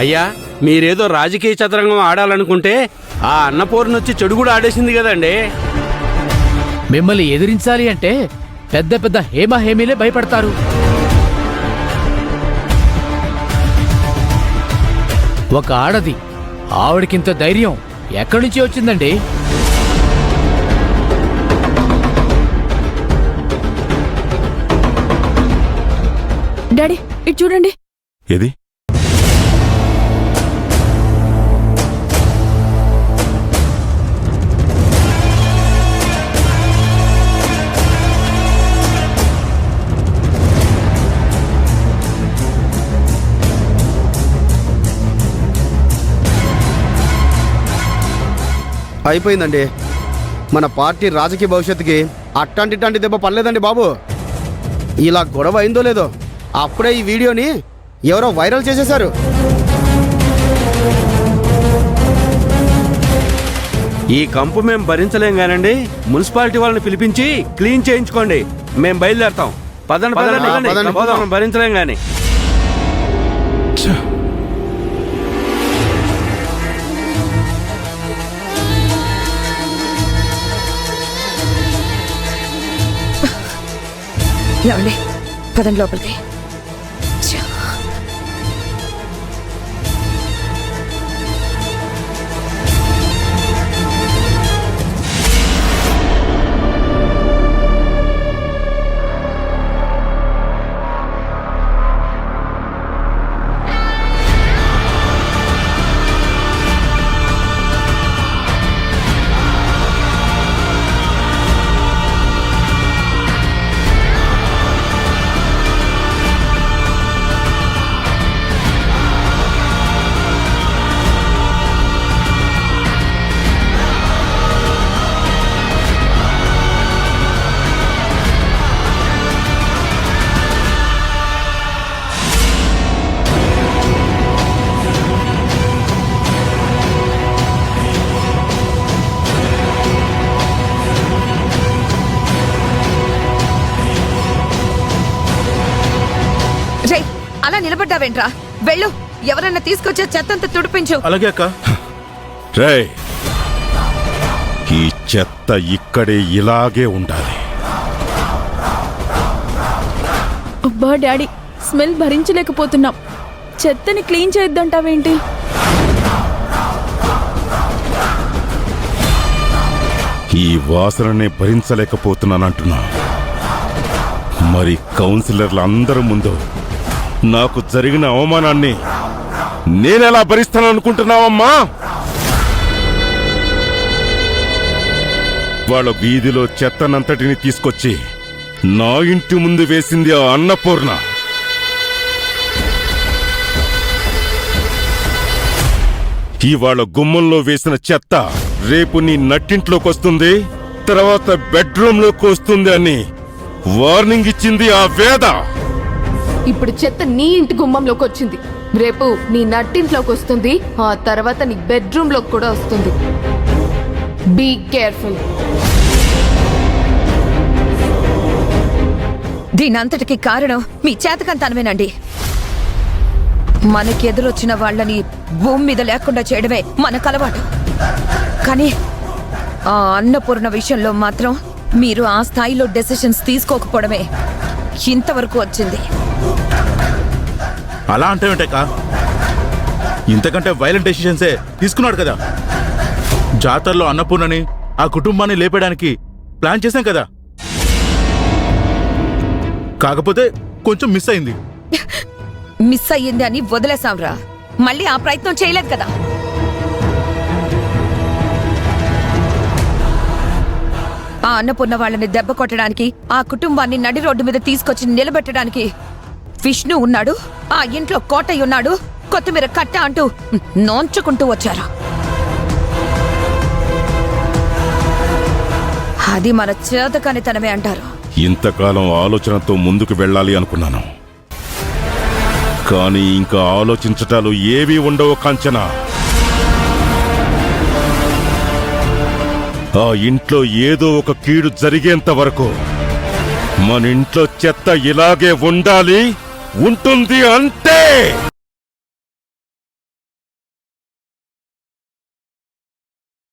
అయ్యా, మీరేదో రాజకీయ చదరంగం ఆడాలనుకుంటే ఆ అన్నపూర్ణొచ్చి చెడు కూడా ఆడేసింది కదండి. మిమ్మల్ని ఎదిరించాలి అంటే పెద్ద పెద్ద హేమహేమీలే భయపడతారు. ఒక ఆడది, ఆవిడకింత ధైర్యం ఎక్కడి నుంచి వచ్చిందండి? డాడీ ఇటు చూడండి. ఏది? అయిపోయిందండి. మన పార్టీ రాజకీయ భవిష్యత్తుకి అట్టాంటి దెబ్బ పడలేదండి బాబు. ఇలా గొడవ అయిందో లేదో అప్పుడే ఈ వీడియోని ఎవరో వైరల్ చేసేశారు. ఈ కంపు మేము భరించలేం గానండి. మున్సిపాలిటీ వాళ్ళని పిలిపించి క్లీన్ చేయించుకోండి. మేము బయలుదేరతాం. పదండి పదండి, పోదాం. భరించలేం గాని. ఏమండి, పదండి లోపలికి. అలా నిలబడ్డావేంట్రా? వెళ్ళు, ఎవరన్నా తీసుకొచ్చే చెత్తంతా తుడిపించు. అలాగే అక్క. రేయ్, ఈ చెత్త ఇక్కడే ఇలాగే ఉండాలి. అబ్బా డాడీ, స్మెల్ భరించలేకపోతున్నాం. చెత్తని క్లీన్ చేద్దంటావేంటి? ఈ వాసననే భరించలేకపోతున్నానంటున్నా. మరి కౌన్సిలర్ల అందరి ముందు నాకు జరిగిన అవమానాన్ని నేనెలా భరిస్తాననుకుంటున్నావమ్మా? వాళ్ళ వీధిలో చెత్తనంతటిని తీసుకొచ్చి నా ఇంటి ముందు వేసింది ఆ అన్నపూర్ణ. ఇవాళ గుమ్మంలో వేసిన చెత్త రేపు నీ నట్టింట్లోకి వస్తుంది, తర్వాత బెడ్రూమ్లోకి వస్తుంది అని వార్నింగ్ ఇచ్చింది ఆ వేద. ఇప్పుడు చెత్త నీ ఇంటి గుమ్మంలోకి వచ్చింది, రేపు నీ నట్టింట్లోకి వస్తుంది, ఆ తర్వాత నీ బెడ్రూమ్ లోకి కూడా వస్తుంది. Be careful. దీనంతటికి కారణం మీ చేతకంతనమేనండి. మనకెదురొచ్చిన వాళ్ళని భూమి మీద లేకుండా చేయడమే మనకు అలవాటు. కానీ ఆ అన్నపూర్ణ విషయంలో మాత్రం మీరు ఆ స్థాయిలో డెసిషన్స్ తీసుకోకపోవడమే ఇంతవరకు వచ్చింది. అలా అంటావేంటక్క? ఇంతకంటే వైలెంట్ డెసిషన్సే తీసుకున్నాడు కదా. జాతరలో అన్నపూర్ణని ఆ కుటుంబాన్ని లేపేయడానికి ప్లాన్ చేశాం కదా. కాకపోతే కొంచెం మిస్ అయింది. మిస్ అయ్యింది అని వదిలేసాంరా, మళ్ళీ ఆ ప్రయత్నం చేయలేదు కదా. ఆ అన్నపూర్ణ వాళ్ళని దెబ్బ కొట్టడానికి, ఆ కుటుంబాన్ని నడి రోడ్డు మీద తీసుకొచ్చి నిలబెట్టడానికి విష్ణు ఉన్నాడు, ఆ ఇంట్లో కోటయ్య ఉన్నాడు, కొత్తిమీర కట్ట అంటూ నోంచుకుంటూ వచ్చారు. అది మన చేతకానితనమే అంటారు. ఇంతకాలం ఆలోచనతో ముందుకు వెళ్ళాలి అనుకున్నాను, కానీ ఇంకా ఆలోచించటాలు ఏవీ ఉండవు కాంచన. ఆ ఇంట్లో ఏదో ఒక కీడు జరిగేంత వరకు మన ఇంట్లో చెత్త ఇలాగే ఉండాలి, ఉంటుంది అంతే.